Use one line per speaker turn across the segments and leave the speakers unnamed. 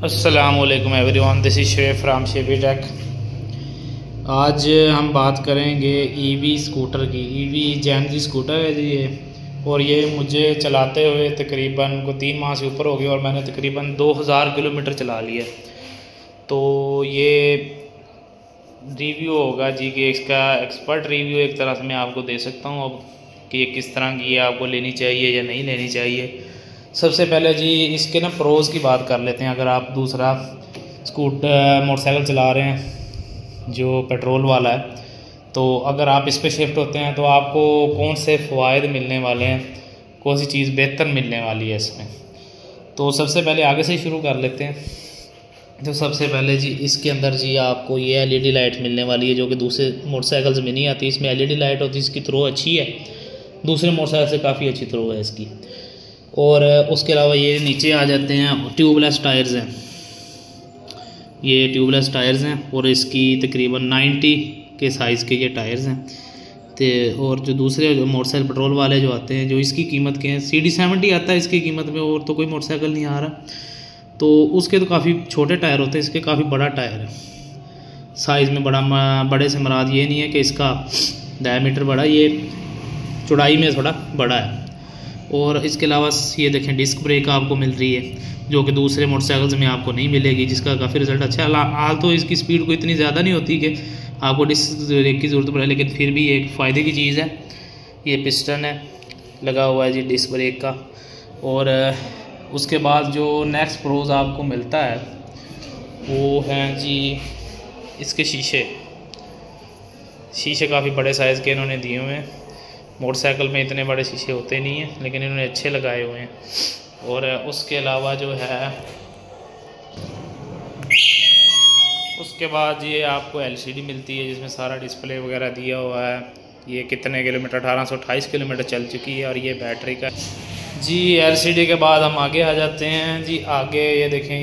अस्सलामुअलैकुम everyone, this is शेफ from शेफी टेक। आज हम बात करेंगे ईवी स्कूटर की। ईवी जैन स्कूटर है जी ये, और ये मुझे चलाते हुए तकरीबन को 3 माह से ऊपर हो गया और मैंने तकरीबन 2000 किलोमीटर चला लिया। तो ये रिव्यू होगा जी कि इसका एक्सपर्ट रिव्यू एक तरह से मैं आपको दे सकता हूँ अब कि ये किस तरह की आपको लेनी चाहिए या नहीं लेनी चाहिए। सबसे पहले जी इसके ना प्रोज़ की बात कर लेते हैं। अगर आप दूसरा मोटरसाइकिल चला रहे हैं जो पेट्रोल वाला है, तो अगर आप इस पे शिफ्ट होते हैं तो आपको कौन से फ़वाइद मिलने वाले हैं, कौन सी चीज़ बेहतर मिलने वाली है इसमें। तो सबसे पहले आगे से शुरू कर लेते हैं। तो सबसे पहले जी इसके अंदर जी आपको ये LED लाइट मिलने वाली है जो कि दूसरे मोटरसाइकिल्स में नहीं आती। इसमें LED लाइट होती है, इसकी थ्रो अच्छी है, दूसरे मोटरसाइकिल से काफ़ी अच्छी थ्रो है इसकी। और उसके अलावा ये नीचे आ जाते हैं ट्यूबलेस टायर्स हैं, ये ट्यूबलेस टायर्स हैं और इसकी तकरीबन 90 के साइज़ के ये टायर्स हैं। तो और जो दूसरे मोटरसाइकिल पेट्रोल वाले जो आते हैं, जो इसकी कीमत के हैं, CD70 आता है इसकी कीमत में, और तो कोई मोटरसाइकिल नहीं आ रहा। तो उसके तो काफ़ी छोटे टायर होते हैं, इसके काफ़ी बड़ा टायर है साइज़ में। बड़े से मुराद ये नहीं है कि इसका डायमीटर बड़ा, ये चौड़ाई में थोड़ा बड़ा है। और इसके अलावा ये देखें डिस्क ब्रेक आपको मिल रही है जो कि दूसरे मोटरसाइकिल्स में आपको नहीं मिलेगी, जिसका काफ़ी रिज़ल्ट अच्छा है। हाल तो इसकी स्पीड को इतनी ज़्यादा नहीं होती कि आपको डिस्क ब्रेक की ज़रूरत पड़े, लेकिन फिर भी एक फ़ायदे की चीज़ है। ये पिस्टन है लगा हुआ है जी डिस्क ब्रेक का। और उसके बाद जो नेक्स्ट प्रोज़ आपको मिलता है वो हैं जी इसके शीशे काफ़ी बड़े साइज़ के इन्होंने दिए हुए हैं। मोटरसाइकिल में इतने बड़े शीशे होते नहीं हैं, लेकिन इन्होंने अच्छे लगाए हुए हैं। और उसके अलावा जो है उसके बाद ये आपको LCD मिलती है जिसमें सारा डिस्प्ले वगैरह दिया हुआ है। ये कितने किलोमीटर 1828 किलोमीटर चल चुकी है और ये बैटरी का जी। LCD के बाद हम आगे आ जाते हैं जी। आगे ये देखें,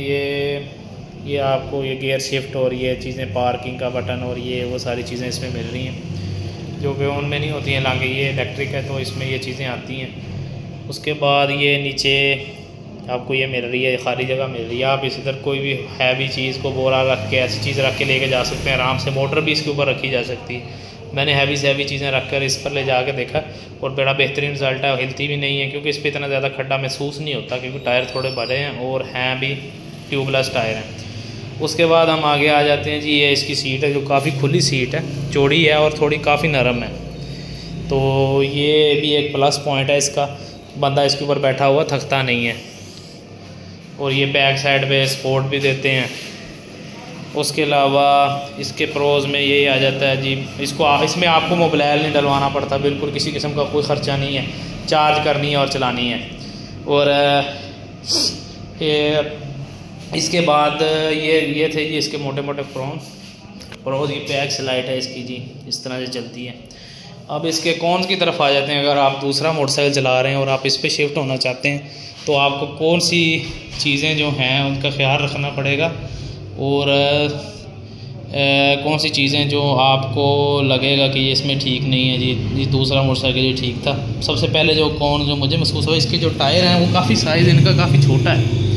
ये आपको ये गियर शिफ्ट और ये चीज़ें, पार्किंग का बटन और ये वो सारी चीज़ें इसमें मिल रही हैं जो कि उनमें नहीं होती हैं। हालांकि ये इलेक्ट्रिक है तो इसमें ये चीज़ें आती हैं। उसके बाद ये नीचे आपको ये मिल रही है, खाली जगह मिल रही है। आप इस इधर कोई भी हैवी चीज़ को, बोरा रख के, ऐसी चीज़ रख के लेके जा सकते हैं आराम से। मोटर भी इसके ऊपर रखी जा सकती है। मैंने हैवी से हैवी चीज़ें रख कर इस पर ले जा के देखा और बड़ा बेहतरीन रिज़ल्ट है। हिलती भी नहीं है क्योंकि इस पर इतना ज़्यादा खड्डा महसूस नहीं होता, क्योंकि टायर थोड़े बड़े हैं और हैं भी ट्यूबलेस टायर हैं। उसके बाद हम आगे आ जाते हैं जी। ये इसकी सीट है जो काफ़ी खुली सीट है, चौड़ी है और थोड़ी काफ़ी नरम है। तो ये भी एक प्लस पॉइंट है इसका, बंदा इसके ऊपर बैठा हुआ थकता नहीं है। और ये बैक साइड पे सपोर्ट भी देते हैं। उसके अलावा इसके प्रोज़ में यही आ जाता है जी, इसमें आपको मोबाइल नहीं डलवाना पड़ता, बिल्कुल किसी किस्म का कोई ख़र्चा नहीं है, चार्ज करनी है और चलानी है। और इसके बाद ये थे जी इसके मोटे मोटे प्रोज़। ये बैक स्लाइड है इसकी जी, इस तरह से चलती है। अब इसके कौन की तरफ आ जाते हैं। अगर आप दूसरा मोटरसाइकिल चला रहे हैं और आप इस पे शिफ्ट होना चाहते हैं तो आपको कौन सी चीज़ें जो हैं उनका ख्याल रखना पड़ेगा, और कौन सी चीज़ें जो आपको लगेगा कि ये इसमें ठीक नहीं है जी दूसरा मोटरसाइकिल ये ठीक था। सबसे पहले जो मुझे महसूस हुआ, इसके जो टायर हैं वो काफ़ी साइज़ इनका काफ़ी छोटा है,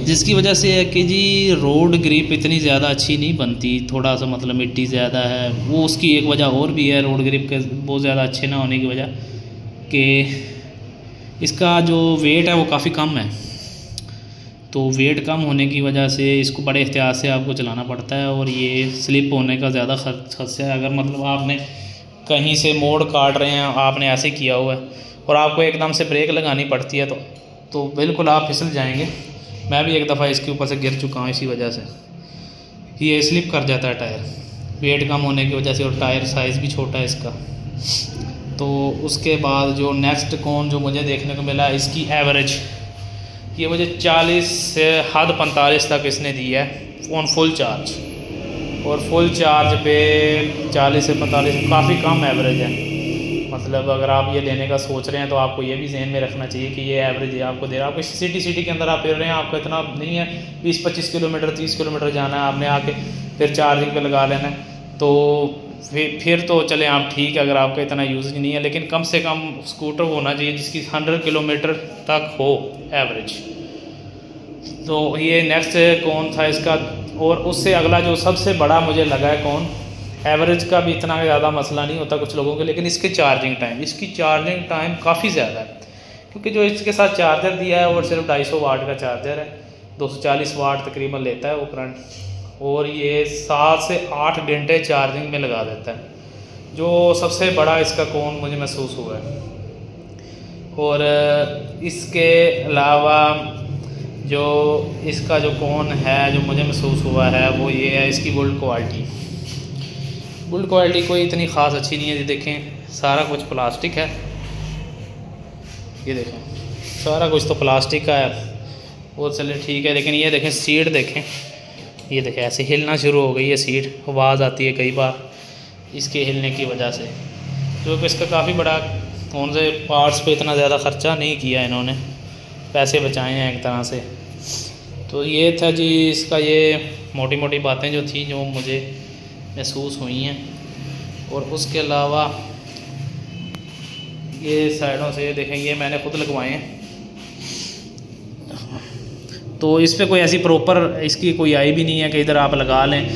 जिसकी वजह से है कि जी रोड ग्रिप इतनी ज़्यादा अच्छी नहीं बनती। थोड़ा सा मतलब मिट्टी ज़्यादा है, वो उसकी एक वजह और भी है रोड ग्रिप के बहुत ज़्यादा अच्छे ना होने की वजह कि इसका जो वेट है वो काफ़ी कम है। तो वेट कम होने की वजह से इसको बड़े एहतियात से आपको चलाना पड़ता है और ये स्लिप होने का ज़्यादा खदशा है। अगर मतलब आपने कहीं से मोड़ काट रहे हैं, आपने ऐसे किया हुआ है और आपको एकदम से ब्रेक लगानी पड़ती है तो बिल्कुल आप फिसल जाएंगे। मैं भी एक दफ़ा इसके ऊपर से गिर चुका हूँ, इसी वजह से ये स्लिप कर जाता है टायर, वेट कम होने की वजह से, और टायर साइज़ भी छोटा है इसका। तो उसके बाद जो नेक्स्ट जो मुझे देखने को मिला, इसकी एवरेज ये मुझे 40 से हद 45 तक इसने दी है फ़ोन फुल चार्ज, और फुल चार्ज पे 40 से 45 काफ़ी कम एवरेज है। मतलब अगर आप ये लेने का सोच रहे हैं तो आपको ये भी ज़हन में रखना चाहिए कि ये एवरेज आप दे रहा है। आपको सिटी के अंदर आप फिर रहे हैं, आपको इतना नहीं है 20-25 किलोमीटर 30 किलोमीटर जाना है, आपने आके फिर चार्जिंग पे लगा लेना है, तो फिर तो चले आप ठीक है अगर आपका इतना यूज़ नहीं है। लेकिन कम से कम स्कूटर होना चाहिए जिसकी 100 किलोमीटर तक हो एवरेज। तो ये नेक्स्ट कौन था इसका, और उससे अगला जो सबसे बड़ा मुझे लगा है कौन, एवरेज का भी इतना ज़्यादा मसला नहीं होता कुछ लोगों के, लेकिन इसकी चार्जिंग टाइम काफ़ी ज़्यादा है, क्योंकि जो इसके साथ चार्जर दिया है वो सिर्फ 250 वाट का चार्जर है, 240 वाट तकरीबन लेता है वो करंट, और ये 7 से 8 घंटे चार्जिंग में लगा देता है, जो सबसे बड़ा इसका कौन मुझे महसूस हुआ है। और इसके अलावा जो इसका जो कौन है जो मुझे महसूस हुआ है वो ये है इसकी बिल्ड क्वालिटी कोई इतनी ख़ास अच्छी नहीं है। ये देखें सारा कुछ प्लास्टिक है, ये देखें सारा कुछ तो प्लास्टिक का है, वो चले ठीक है, लेकिन ये देखें सीट देखें, ये देखें ऐसे हिलना शुरू हो गई है सीट, आवाज़ आती है कई बार इसके हिलने की वजह से, जो कि इसका काफ़ी बड़ा कौन से पार्ट्स पे इतना ज़्यादा ख़र्चा नहीं किया इन्होंने, पैसे बचाए हैं एक तरह से। तो ये था जी इसका, ये मोटी मोटी बातें जो थी जो मुझे महसूस हुई हैं। और उसके अलावा ये साइडों से देखें, ये मैंने खुद लगवाए हैं, तो इस पर कोई ऐसी प्रॉपर इसकी कोई आई भी नहीं है कि इधर आप लगा लें।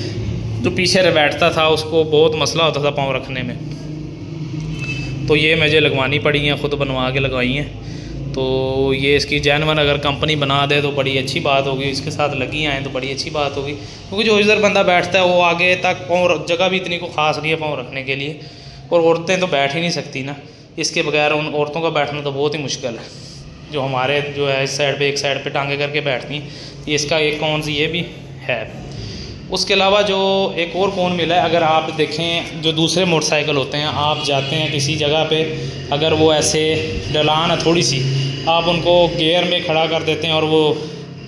जो पीछे बैठता था उसको बहुत मसला होता था पाँव रखने में, तो ये मुझे लगवानी पड़ी हैं, ख़ुद बनवा के लगवाई हैं। तो ये इसकी जेन्युइन अगर कंपनी बना दे तो बड़ी अच्छी बात होगी, इसके साथ लगी आएँ तो बड़ी अच्छी बात होगी, क्योंकि जो इधर बंदा बैठता है वो आगे तक पाँव, जगह भी इतनी को ख़ास नहीं है पाँव रखने के लिए, और औरतें तो बैठ ही नहीं सकती ना, इसके बगैर उन औरतों का बैठना तो बहुत ही मुश्किल है, जो हमारे जो है इस साइड पे एक साइड पे टांगे करके बैठती हैं। ये इसका एक कौन सी ये भी है। उसके अलावा जो एक और कौन मिला है, अगर आप देखें जो दूसरे मोटरसाइकिल होते हैं, आप जाते हैं किसी जगह पे, अगर वो ऐसे ढलान है थोड़ी सी, आप उनको गियर में खड़ा कर देते हैं और वो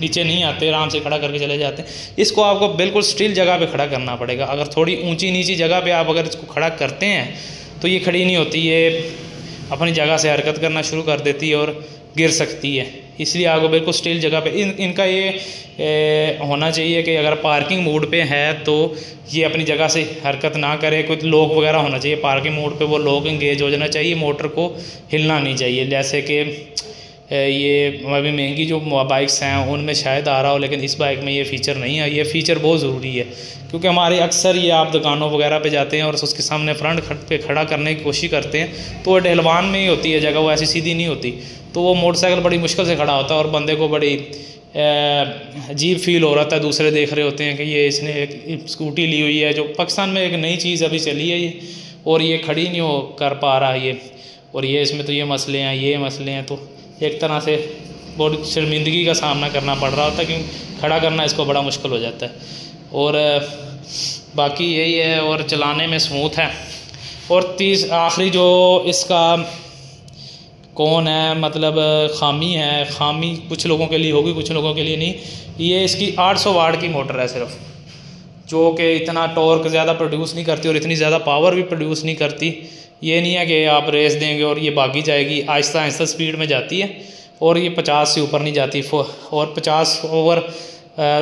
नीचे नहीं आते, आराम से खड़ा करके चले जाते हैं। इसको आपको बिल्कुल स्टिल जगह पे खड़ा करना पड़ेगा। अगर थोड़ी ऊंची नीची जगह पे आप अगर इसको खड़ा करते हैं तो ये खड़ी नहीं होती, ये अपनी जगह से हरकत करना शुरू कर देती है और गिर सकती है। इसलिए आपको बिल्कुल स्टिल जगह पे इनका ये होना चाहिए कि अगर पार्किंग मोड पे है तो ये अपनी जगह से हरकत ना करे। कुछ लॉक वगैरह होना चाहिए पार्किंग मोड पे, वो लॉक इंगेज हो जाना चाहिए, मोटर को हिलना नहीं चाहिए। जैसे कि ये अभी महंगी जो बाइक्स हैं उनमें शायद आ रहा हो, लेकिन इस बाइक में ये फ़ीचर नहीं है। ये फ़ीचर बहुत ज़रूरी है, क्योंकि हमारे अक्सर ये आप दुकानों वगैरह पे जाते हैं और उसके सामने फ्रंट पे खड़ा करने की कोशिश करते हैं तो वो ढलवान में ही होती है जगह, वो ऐसी सीधी नहीं होती, तो वो मोटरसाइकिल बड़ी मुश्किल से खड़ा होता है और बंदे को बड़ी अजीब फील हो रहा था। दूसरे देख रहे होते हैं कि ये इसने एक स्कूटी ली हुई है, जो पाकिस्तान में एक नई चीज़ अभी चली है ये, और ये खड़ी नहीं हो कर पा रहा ये, और ये इसमें तो ये मसले हैं, तो एक तरह से बहुत शर्मिंदगी का सामना करना पड़ रहा होता है, क्योंकि खड़ा करना इसको बड़ा मुश्किल हो जाता है। और बाकी यही है, और चलाने में स्मूथ है। और आखिरी जो इसका कौन है, मतलब खामी कुछ लोगों के लिए होगी, कुछ लोगों के लिए नहीं। ये इसकी 800 वाट की मोटर है सिर्फ, जो कि इतना टॉर्क ज़्यादा प्रोड्यूस नहीं करती और इतनी ज़्यादा पावर भी प्रोड्यूस नहीं करती। ये नहीं है कि आप रेस देंगे और ये भागी जाएगी, आहिस्ता आहिस्ता स्पीड में जाती है, और ये 50 से ऊपर नहीं जाती, और 50 ओवर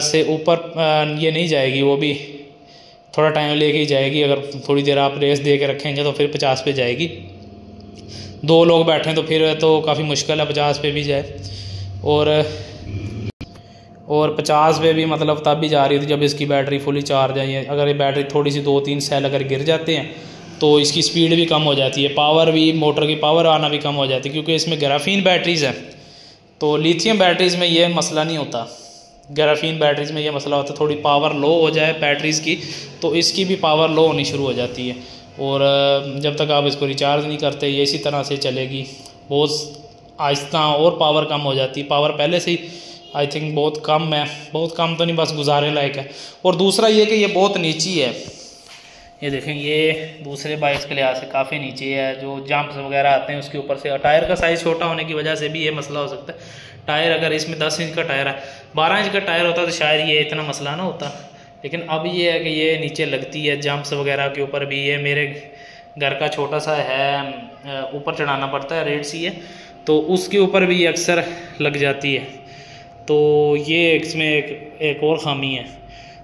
से ऊपर ये नहीं जाएगी, वो भी थोड़ा टाइम लेके ही जाएगी। अगर थोड़ी देर आप रेस दे के रखेंगे तो फिर 50 पे जाएगी। 2 लोग बैठें तो फिर तो काफ़ी मुश्किल है 50 पे भी जाए, और 50 पे भी मतलब तब भी जा रही थी जब इसकी बैटरी फुली चार्ज है। अगर ये बैटरी थोड़ी सी 2-3 सेल अगर गिर जाते हैं तो इसकी स्पीड भी कम हो जाती है, पावर भी, मोटर की पावर आना भी कम हो जाती है, क्योंकि इसमें ग्राफीन बैटरीज़ हैं। तो लिथियम बैटरीज़ में ये मसला नहीं होता, ग्राफीन बैटरीज़ में ये मसला होता है, थोड़ी पावर लो हो जाए बैटरीज़ की तो इसकी भी पावर लो होनी शुरू हो जाती है, और जब तक आप इसको रिचार्ज नहीं करते ये इसी तरह से चलेगी, बहुत आहिस्ता, और पावर कम हो जाती है। पावर पहले से ही आई थिंक बहुत कम है, बहुत कम तो नहीं, बस गुजारे लायक है। और दूसरा ये कि ये बहुत नीची है, ये देखें ये दूसरे बाइक्स के लिहाज से काफ़ी नीचे है। जो जंप्स वगैरह आते हैं उसके ऊपर से, टायर का साइज़ छोटा होने की वजह से भी ये मसला हो सकता है। टायर अगर इसमें 10 इंच का टायर है, 12 इंच का टायर होता तो शायद ये इतना मसला ना होता, लेकिन अब ये है कि ये नीचे लगती है जंप्स वगैरह के ऊपर भी। ये मेरे घर का छोटा सा है, ऊपर चढ़ाना पड़ता है, रेड सी है, तो उसके ऊपर भी अक्सर लग जाती है। तो ये इसमें एक और ख़ामी है।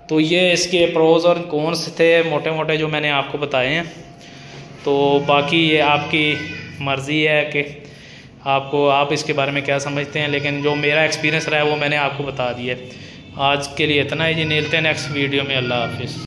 तो ये इसके प्रोज और कॉन्स थे मोटे मोटे जो मैंने आपको बताए हैं। तो बाकी ये आपकी मर्ज़ी है कि आप इसके बारे में क्या समझते हैं, लेकिन जो मेरा एक्सपीरियंस रहा है वो मैंने आपको बता दिया है। आज के लिए इतना ही जी, मिलते हैं नेक्स्ट वीडियो में। अल्लाह हाफिज़।